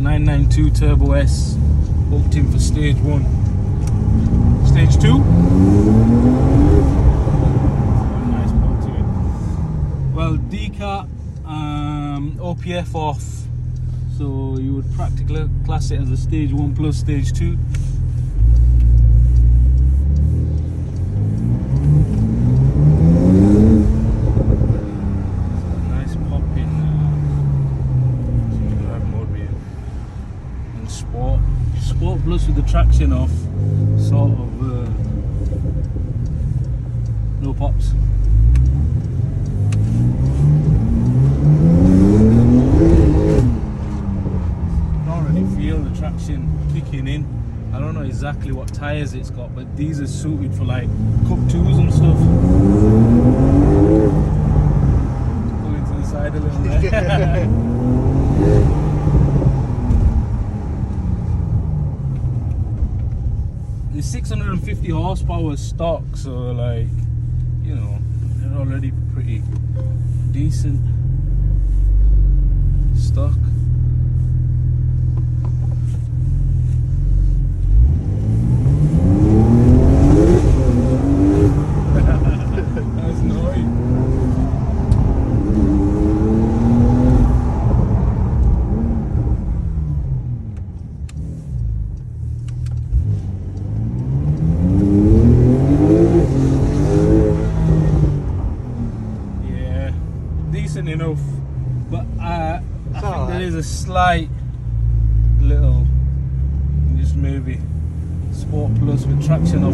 992 Turbo S, booked in for stage 1. Stage 2? Nice pull to it. Well, decat, OPF off, so you would practically class it as a stage 1 plus stage 2. Sport plus with the traction off, sort of no pops. Don't really feel the traction kicking in. I don't know exactly what tyres it's got, but these are suited for like Cup 2s and stuff. Pull it to the side a little bit. It's 650 horsepower stock, so like, you know, they're already pretty decent stock. That's annoying. Decent enough, but I think there is a slight little, just maybe Sport Plus with traction off.